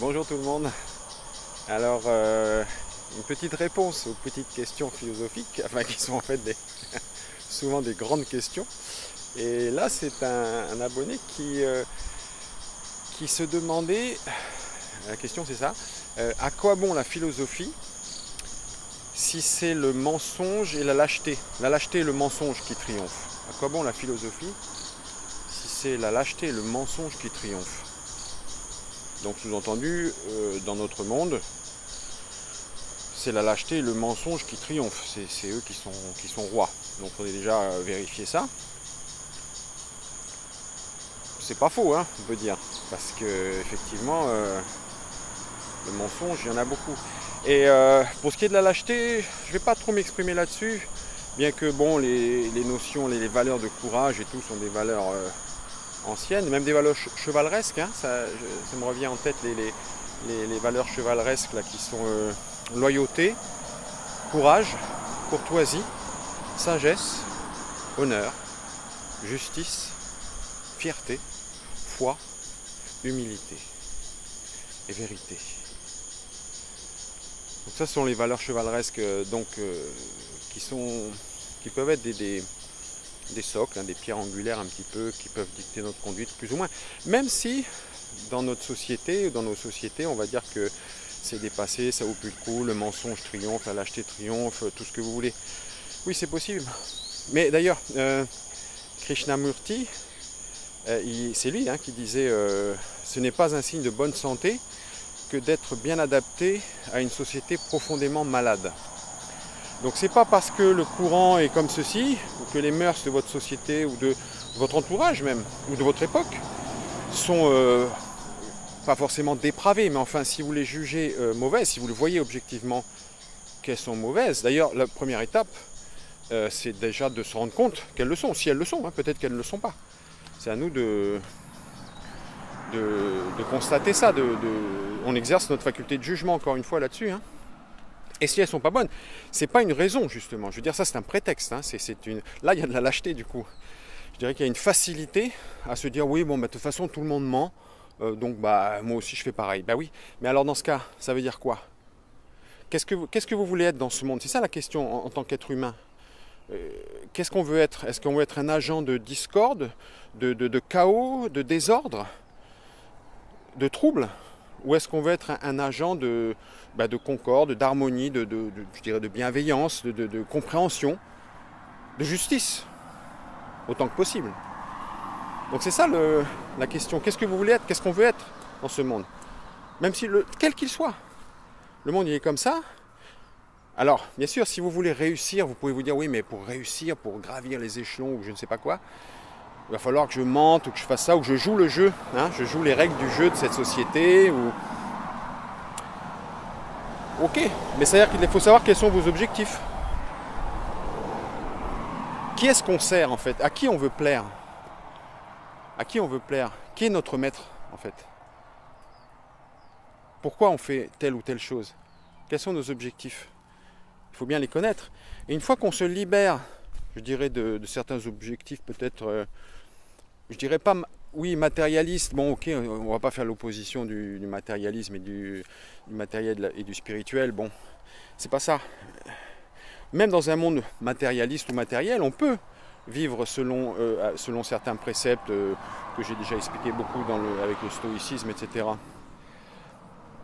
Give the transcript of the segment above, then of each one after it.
Bonjour tout le monde. Alors, une petite réponse aux petites questions philosophiques, enfin qui sont en fait souvent des grandes questions. Et là, c'est un abonné qui se demandait, la question c'est ça, à quoi bon la philosophie si c'est le mensonge et la lâcheté et le mensonge qui triomphent? À quoi bon la philosophie si c'est la lâcheté et le mensonge qui triomphent? Donc sous-entendu, dans notre monde, c'est la lâcheté et le mensonge qui triomphent. C'est eux qui sont rois. Donc il faudrait déjà vérifier ça. C'est pas faux, hein, on peut dire. Parce que effectivement, le mensonge, il y en a beaucoup. Et pour ce qui est de la lâcheté, je ne vais pas trop m'exprimer là-dessus. Bien que bon, les notions, les valeurs de courage et tout sont des valeurs anciennes, même des valeurs chevaleresques, hein, ça me revient en tête les valeurs chevaleresques là, qui sont loyauté, courage, courtoisie, sagesse, honneur, justice, fierté, foi, humilité et vérité. Donc ça sont les valeurs chevaleresques qui peuvent être des socles, hein, des pierres angulaires un petit peu qui peuvent dicter notre conduite plus ou moins. Même si dans notre société, dans nos sociétés, on va dire que c'est dépassé, ça vaut plus le coup, le mensonge triomphe, la lâcheté triomphe, tout ce que vous voulez. Oui, c'est possible. Mais d'ailleurs, Krishnamurti, c'est lui qui disait ce n'est pas un signe de bonne santé que d'être bien adapté à une société profondément malade. Donc c'est pas parce que le courant est comme ceci, ou que les mœurs de votre société, ou de votre entourage même, ou de votre époque, sont pas forcément dépravées, mais enfin si vous les jugez mauvaises, si vous le voyez objectivement qu'elles sont mauvaises. D'ailleurs la première étape, c'est déjà de se rendre compte qu'elles le sont, si elles le sont, hein, peut-être qu'elles ne le sont pas. C'est à nous de constater ça, on exerce notre faculté de jugement encore une fois là-dessus. Hein. Et si elles ne sont pas bonnes, c'est pas une raison justement. Je veux dire, ça c'est un prétexte. Hein. Là, il y a de la lâcheté du coup. Je dirais qu'il y a une facilité à se dire oui, bon, bah, de toute façon tout le monde ment, donc bah moi aussi je fais pareil. Bah oui, mais alors dans ce cas, ça veut dire quoi? Qu'est-ce que vous voulez être dans ce monde? C'est ça la question en tant qu'être humain. Qu'est-ce qu'on veut être? Est-ce qu'on veut être un agent de discorde, de chaos, de désordre, de trouble? Ou est-ce qu'on veut être un agent de concorde, d'harmonie, je dirais de bienveillance, de compréhension, de justice, autant que possible? Donc c'est ça la question. Qu'est-ce que vous voulez être? Qu'est-ce qu'on veut être dans ce monde? Même si quel qu'il soit. Le monde il est comme ça. Alors, bien sûr, si vous voulez réussir, vous pouvez vous dire oui, mais pour réussir, pour gravir les échelons ou je ne sais pas quoi, il va falloir que je mente ou que je fasse ça ou que je joue le jeu. Hein, je joue les règles du jeu de cette société. Ok, mais ça veut dire qu'il faut savoir quels sont vos objectifs. Qui est-ce qu'on sert en fait? À qui on veut plaire? À qui on veut plaire? Qui est notre maître en fait? Pourquoi on fait telle ou telle chose? Quels sont nos objectifs? Il faut bien les connaître. Et une fois qu'on se libère, je dirais, de certains objectifs peut-être, je dirais pas, oui, matérialiste. Bon, ok, on va pas faire l'opposition du matérialisme et du matériel et du spirituel. Bon, c'est pas ça. Même dans un monde matérialiste ou matériel, on peut vivre selon certains préceptes que j'ai déjà expliqué beaucoup avec le stoïcisme, etc.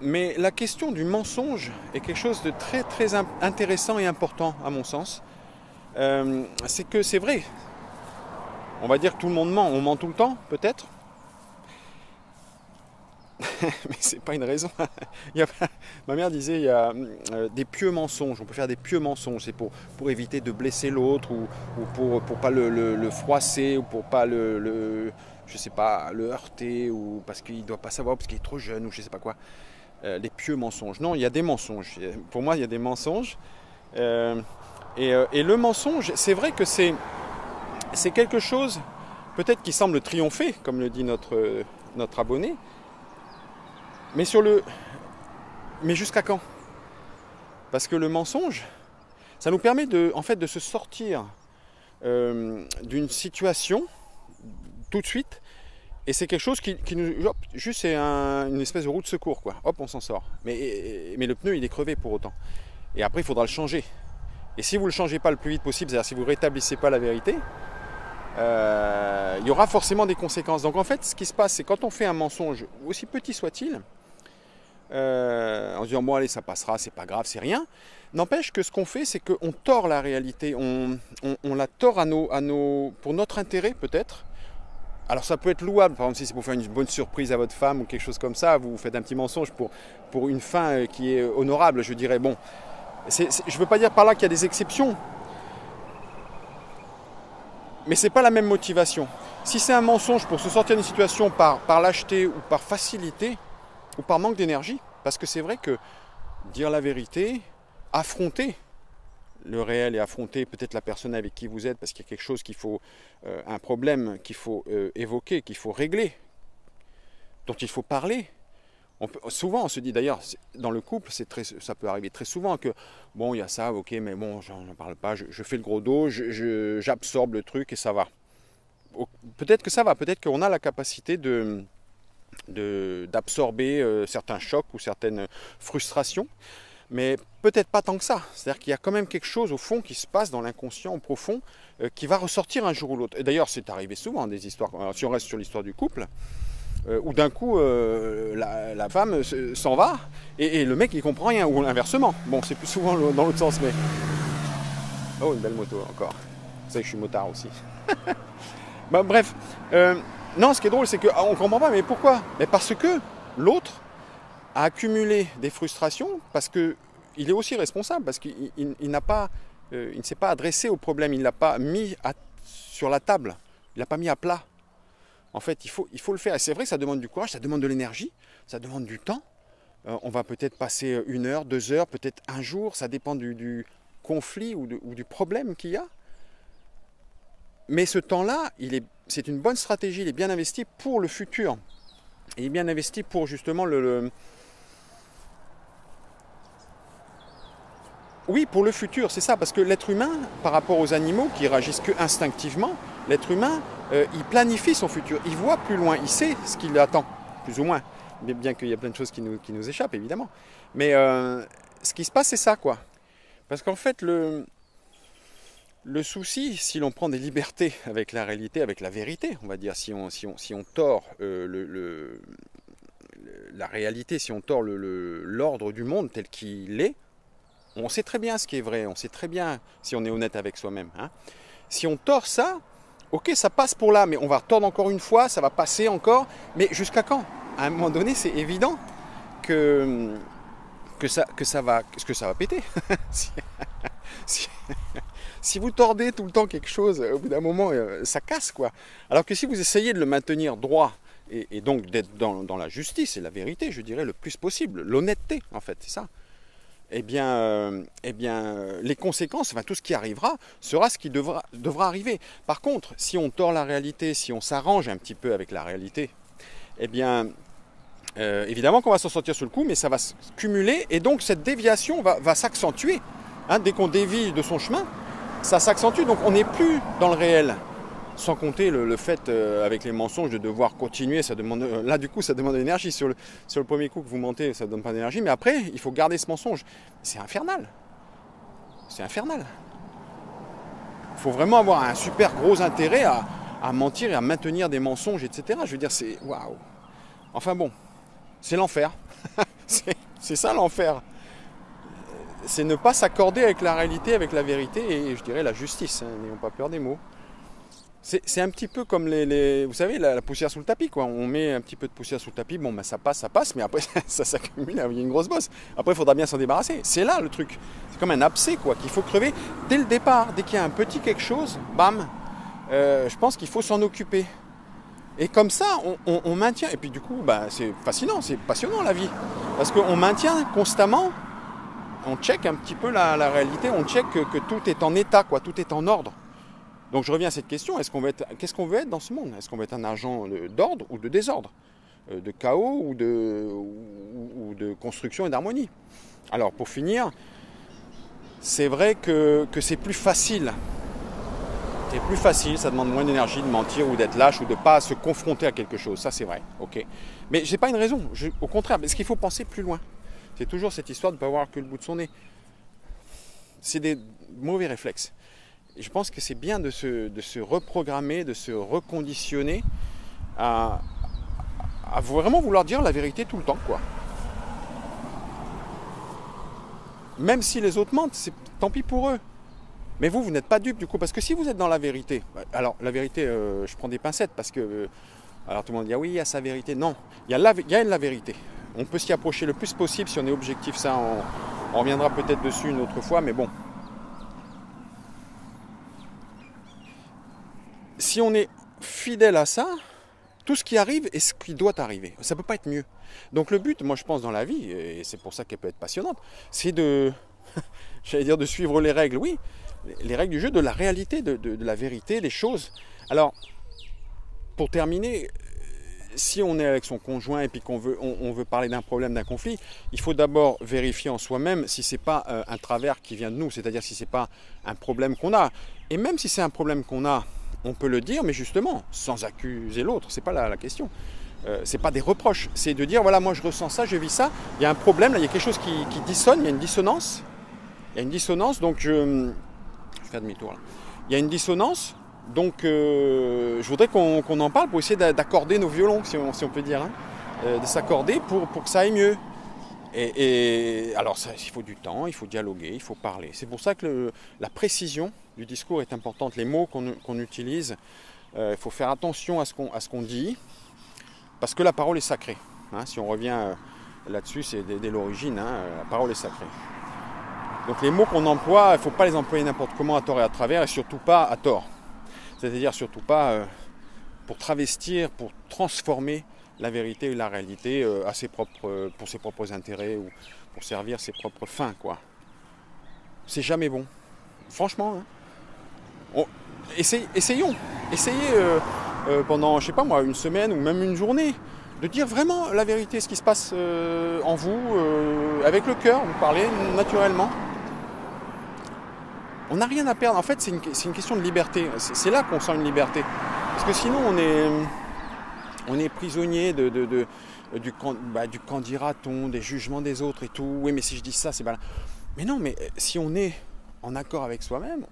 Mais la question du mensonge est quelque chose de très très intéressant et important à mon sens. C'est que c'est vrai. On va dire que tout le monde ment. On ment tout le temps, peut-être. Mais c'est pas une raison. Ma mère disait il y a des pieux mensonges. On peut faire des pieux mensonges. C'est pour éviter de blesser l'autre ou pour pas le froisser ou pour pas je sais pas, le heurter ou parce qu'il doit pas savoir parce qu'il est trop jeune ou je sais pas quoi. Les pieux mensonges. Non, il y a des mensonges. Pour moi, il y a des mensonges. Et le mensonge, c'est vrai que c'est quelque chose peut-être qui semble triompher, comme le dit notre abonné. Mais jusqu'à quand? Parce que le mensonge, ça nous permet en fait de se sortir d'une situation tout de suite Et c'est quelque chose qui nous... Hop, juste c'est une espèce de roue de secours, quoi. Hop, on s'en sort. Mais le pneu, il est crevé pour autant. Et après, il faudra le changer. Et si vous ne le changez pas le plus vite possible, c'est-à-dire si vous ne rétablissez pas la vérité, il y aura forcément des conséquences. Donc en fait, ce qui se passe, c'est quand on fait un mensonge, aussi petit soit-il, en se disant, bon allez, ça passera, c'est pas grave, c'est rien. N'empêche que ce qu'on fait, c'est qu'on tord la réalité. On la tord pour notre intérêt, peut-être. Alors ça peut être louable, par exemple si c'est pour faire une bonne surprise à votre femme ou quelque chose comme ça, vous faites un petit mensonge pour une fin qui est honorable, je dirais. Bon, je ne veux pas dire par là qu'il y a des exceptions, mais ce n'est pas la même motivation. Si c'est un mensonge pour se sortir d'une situation par lâcheté ou par facilité ou par manque d'énergie, parce que c'est vrai que dire la vérité, affronter le réel et affronter peut-être la personne avec qui vous êtes parce qu'il y a quelque chose qu'il faut, un problème qu'il faut évoquer, qu'il faut régler, dont il faut parler. Souvent on se dit d'ailleurs dans le couple, ça peut arriver très souvent que bon il y a ça, ok mais bon j'en parle pas, je fais le gros dos, j'absorbe le truc et ça va. Peut-être que ça va, peut-être qu'on a la capacité d'absorber certains chocs ou certaines frustrations. Mais peut-être pas tant que ça. C'est-à-dire qu'il y a quand même quelque chose au fond qui se passe dans l'inconscient, au profond, qui va ressortir un jour ou l'autre. Et d'ailleurs, c'est arrivé souvent des histoires. Alors, si on reste sur l'histoire du couple, où d'un coup, la femme s'en va et le mec il comprend rien, ou inversement. Bon, c'est plus souvent dans l'autre sens, mais. Oh, une belle moto encore. Vous savez que je suis motard aussi. Bah, bref. Non, ce qui est drôle, c'est qu'on ne comprend pas, mais pourquoi? Mais parce que l'autre a accumulé des frustrations parce qu'il est aussi responsable, parce qu'il il ne s'est pas adressé au problème, il ne l'a pas mis sur la table, il ne l'a pas mis à plat. En fait, il faut le faire. Et c'est vrai que ça demande du courage, ça demande de l'énergie, ça demande du temps. On va peut-être passer 1 heure, 2 heures, peut-être un jour, ça dépend du conflit ou du problème qu'il y a. Mais ce temps-là, c'est une bonne stratégie, il est bien investi pour le futur. Il est bien investi pour justement Oui, pour le futur, c'est ça, parce que l'être humain, par rapport aux animaux qui réagissent que instinctivement, l'être humain, il planifie son futur, il voit plus loin, il sait ce qu'il attend, plus ou moins, bien qu'il y a plein de choses qui nous échappent, évidemment. Mais ce qui se passe, c'est ça, quoi. Parce qu'en fait, le souci, si l'on prend des libertés avec la réalité, avec la vérité, on va dire, si on tord la réalité, si on tord l'ordre du monde tel qu'il est, on sait très bien ce qui est vrai, on sait très bien si on est honnête avec soi-même. Hein. Si on tord ça, ok, ça passe pour là, mais on va tordre encore une fois, ça va passer encore, mais jusqu'à quand? À un moment donné, c'est évident que ça va péter. Si vous tordez tout le temps quelque chose, au bout d'un moment, ça casse, quoi. Alors que si vous essayez de le maintenir droit, et donc d'être dans la justice et la vérité, je dirais, le plus possible, l'honnêteté, en fait, c'est ça. Eh bien, les conséquences, enfin tout ce qui arrivera, sera ce qui devra arriver. Par contre, si on tord la réalité, si on s'arrange un petit peu avec la réalité, eh bien, évidemment qu'on va s'en sortir sur le coup, mais ça va se cumuler, et donc cette déviation va s'accentuer. Hein, dès qu'on dévie de son chemin, ça s'accentue, donc on n'est plus dans le réel. Sans compter le fait, avec les mensonges, de devoir continuer, ça demande, là du coup ça demande de l'énergie. Sur le premier coup que vous mentez, ça ne donne pas d'énergie, mais après, il faut garder ce mensonge. C'est infernal. C'est infernal. Il faut vraiment avoir un super gros intérêt à mentir et à maintenir des mensonges, etc. Je veux dire, c'est waouh. Enfin bon, c'est l'enfer. c'est ça l'enfer. C'est ne pas s'accorder avec la réalité, avec la vérité et je dirais la justice. Hein, n'ayons pas peur des mots. C'est un petit peu comme vous savez, la poussière sous le tapis, quoi. On met un petit peu de poussière sous le tapis, bon, ben ça passe, mais après ça s'accumule, il y a une grosse bosse. Après, il faudra bien s'en débarrasser. C'est là le truc. C'est comme un abcès, quoi, qu'il faut crever dès le départ. Dès qu'il y a un petit quelque chose, bam, je pense qu'il faut s'en occuper. Et comme ça, on maintient. Et puis du coup, bah, c'est fascinant, c'est passionnant la vie. Parce qu'on maintient constamment, on check un petit peu la réalité, on check que tout est en état, quoi, tout est en ordre. Donc je reviens à cette question, qu'est-ce qu'on veut être dans ce monde? Est-ce qu'on veut être un agent d'ordre ou de désordre? De chaos ou de construction et d'harmonie? Alors pour finir, c'est vrai que c'est plus facile C'est plus facile, ça demande moins d'énergie de mentir ou d'être lâche ou de ne pas se confronter à quelque chose. Ça, c'est vrai. Ok. Mais je n'ai pas une raison. Au contraire, parce qu'il faut penser plus loin. C'est toujours cette histoire de ne pas voir que le bout de son nez. C'est des mauvais réflexes. Et je pense que c'est bien de se reprogrammer, de se reconditionner à vraiment vouloir dire la vérité tout le temps, quoi. Même si les autres mentent, tant pis pour eux. Mais vous n'êtes pas dupe du coup, parce que si vous êtes dans la vérité, alors la vérité, je prends des pincettes parce que, alors tout le monde dit ah oui, il y a sa vérité. Non, il y a la vérité. On peut s'y approcher le plus possible si on est objectif. Ça, on reviendra peut-être dessus une autre fois, mais bon. Si on est fidèle à ça, tout ce qui arrive est ce qui doit arriver. Ça ne peut pas être mieux. Donc le but, moi je pense dans la vie, et c'est pour ça qu'elle peut être passionnante, c'est de, j'allais dire de suivre les règles, oui, les règles du jeu, de la réalité, de la vérité, les choses. Alors, pour terminer, si on est avec son conjoint et puis qu'on veut, on veut parler d'un problème, d'un conflit, il faut d'abord vérifier en soi-même si ce n'est pas un travers qui vient de nous, c'est-à-dire si ce n'est pas un problème qu'on a. Et même si c'est un problème qu'on a, on peut le dire, mais justement, sans accuser l'autre, c'est pas la question. C'est pas des reproches, c'est de dire, voilà, moi je ressens ça, je vis ça, il y a un problème, là, il y a quelque chose qui dissonne, il y a une dissonance. Il y a une dissonance, donc je fais demi-tour là. Il y a une dissonance, donc je voudrais qu'on en parle pour essayer d'accorder nos violons, si on peut dire, hein, de s'accorder pour que ça aille mieux. Et alors, il faut du temps, il faut dialoguer, il faut parler. C'est pour ça que la précision du discours est importante. Les mots qu'on utilise, il faut faire attention à ce qu'on dit, parce que la parole est sacrée. Hein, si on revient là-dessus, c'est dès l'origine, hein, la parole est sacrée. Donc les mots qu'on emploie, il ne faut pas les employer n'importe comment, à tort et à travers, et surtout pas à tort. C'est-à-dire surtout pas pour travestir, pour transformer la vérité et la réalité pour ses propres intérêts ou pour servir ses propres fins, quoi. C'est jamais bon. Franchement, hein. Essayons. Essayez pendant, je sais pas moi, une semaine ou même une journée, de dire vraiment la vérité, ce qui se passe en vous, avec le cœur, vous parlez naturellement. On n'a rien à perdre. En fait, c'est une question de liberté. C'est là qu'on sent une liberté. Parce que sinon, on est prisonnier du qu'en dira-t-on, des jugements des autres et tout. Oui, mais si je dis ça, c'est pas là. Mais non, mais si on est en accord avec soi-même,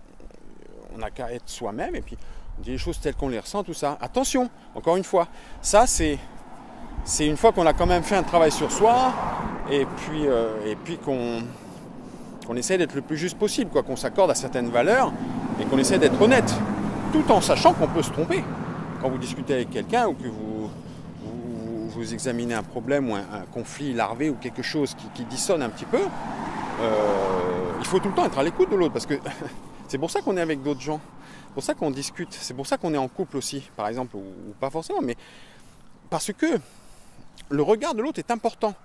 on n'a qu'à être soi-même et puis on dit les choses telles qu'on les ressent, tout ça. Attention, encore une fois, ça c'est une fois qu'on a quand même fait un travail sur soi et puis qu'on essaie d'être le plus juste possible, quoi, qu'on s'accorde à certaines valeurs et qu'on essaie d'être honnête, tout en sachant qu'on peut se tromper. Quand vous discutez avec quelqu'un ou que vous examinez un problème ou un conflit larvé ou quelque chose qui dissonne un petit peu, il faut tout le temps être à l'écoute de l'autre, parce que c'est pour ça qu'on est avec d'autres gens, c'est pour ça qu'on discute, c'est pour ça qu'on est en couple aussi, par exemple, ou pas forcément, mais parce que le regard de l'autre est important,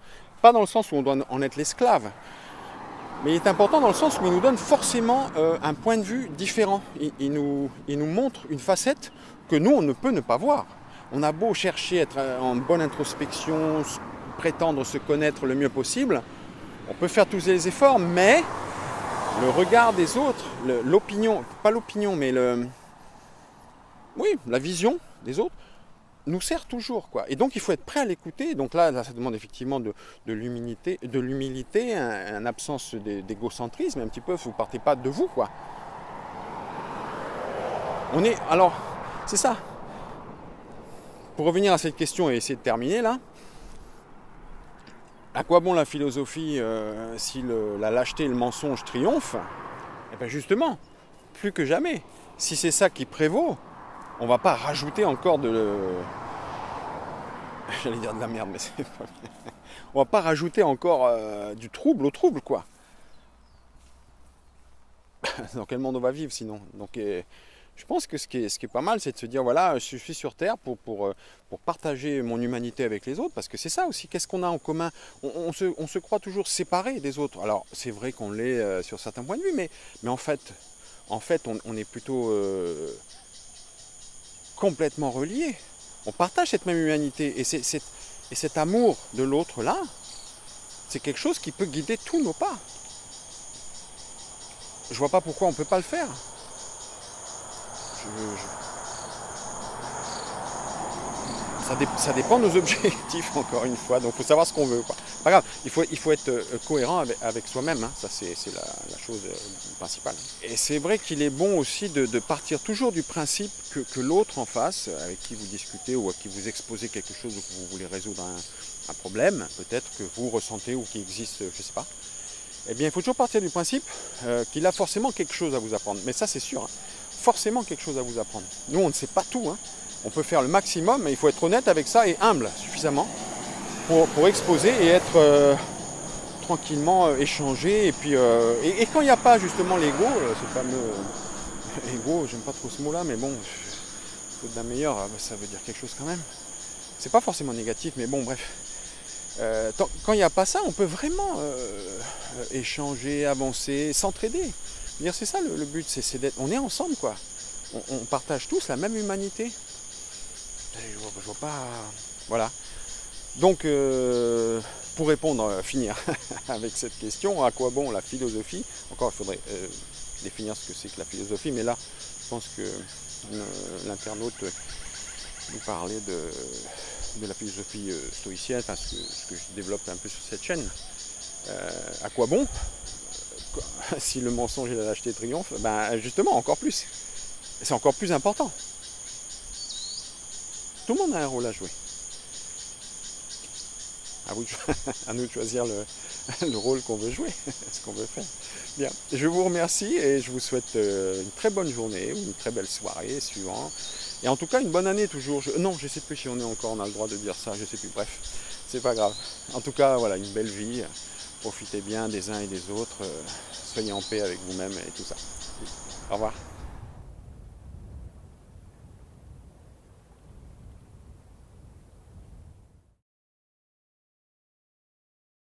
pas dans le sens où on doit en être l'esclave, mais il est important dans le sens où il nous donne forcément un point de vue différent, il nous montre une facette que nous on ne peut ne pas voir. On a beau chercher, être en bonne introspection, prétendre se connaître le mieux possible, on peut faire tous les efforts, mais le regard des autres, l'opinion, pas l'opinion, mais la vision des autres, nous sert toujours, quoi. Et donc il faut être prêt à l'écouter. Donc là, ça demande effectivement de l'humilité, une absence d'égocentrisme, un petit peu, vous ne partez pas de vous, quoi. Alors, c'est ça. Pour revenir à cette question et essayer de terminer là, à quoi bon la philosophie si la lâcheté et le mensonge triomphent? Eh bien justement, plus que jamais, si c'est ça qui prévaut, on ne va pas rajouter encore j'allais dire de la merde, mais c'est pas bien. On va pas rajouter encore du trouble au trouble, quoi. Dans quel monde on va vivre sinon? Donc je pense que ce qui est pas mal, c'est de se dire, voilà, je suis sur Terre pour partager mon humanité avec les autres, parce que c'est ça aussi, qu'est-ce qu'on a en commun? On se croit toujours séparés des autres. Alors, c'est vrai qu'on l'est sur certains points de vue, mais en fait, on est plutôt complètement reliés. On partage cette même humanité, et cet amour de l'autre là, c'est quelque chose qui peut guider tous nos pas. Je vois pas pourquoi on ne peut pas le faire. Ça dépend de nos objectifs, encore une fois. Donc il faut savoir ce qu'on veut, quoi. Pas grave, il faut être cohérent avec soi-même, hein. Ça c'est la chose principale. Et c'est vrai qu'il est bon aussi de partir toujours du principe que l'autre en face, avec qui vous discutez ou à qui vous exposez quelque chose ou que vous voulez résoudre un problème, peut-être que vous ressentez ou qui existe, je ne sais pas, eh bien il faut toujours partir du principe qu'il a forcément quelque chose à vous apprendre. Mais ça c'est sûr, hein. Forcément quelque chose à vous apprendre. Nous on ne sait pas tout, hein. On peut faire le maximum, mais il faut être honnête avec ça et humble suffisamment pour exposer et être tranquillement échangé. Et puis et quand il n'y a pas justement l'ego, ce fameux ego, j'aime pas trop ce mot-là, mais bon, faute d'un meilleur, ça veut dire quelque chose quand même. C'est pas forcément négatif, mais bon, bref. Quand il n'y a pas ça, on peut vraiment échanger, avancer, s'entraider. C'est ça le but, c'est d'être. On est ensemble, quoi. On partage tous la même humanité. Je vois pas. Voilà. Donc, pour répondre, finir avec cette question, à quoi bon la philosophie? Encore, il faudrait définir ce que c'est que la philosophie, mais là, je pense que l'internaute nous parlait de la philosophie stoïcienne, enfin, ce que je développe un peu sur cette chaîne. À quoi bon? Si le mensonge et la lâcheté triomphent, ben justement, encore plus. C'est encore plus important. Tout le monde a un rôle à jouer. À nous de choisir le rôle qu'on veut jouer, ce qu'on veut faire. Bien, je vous remercie et je vous souhaite une très bonne journée ou une très belle soirée suivant. Et en tout cas, une bonne année toujours. Non, je ne sais plus si on a le droit de dire ça, je ne sais plus. Bref, c'est pas grave. En tout cas, voilà, une belle vie. Profitez bien des uns et des autres. Soyez en paix avec vous-même et tout ça. Au revoir.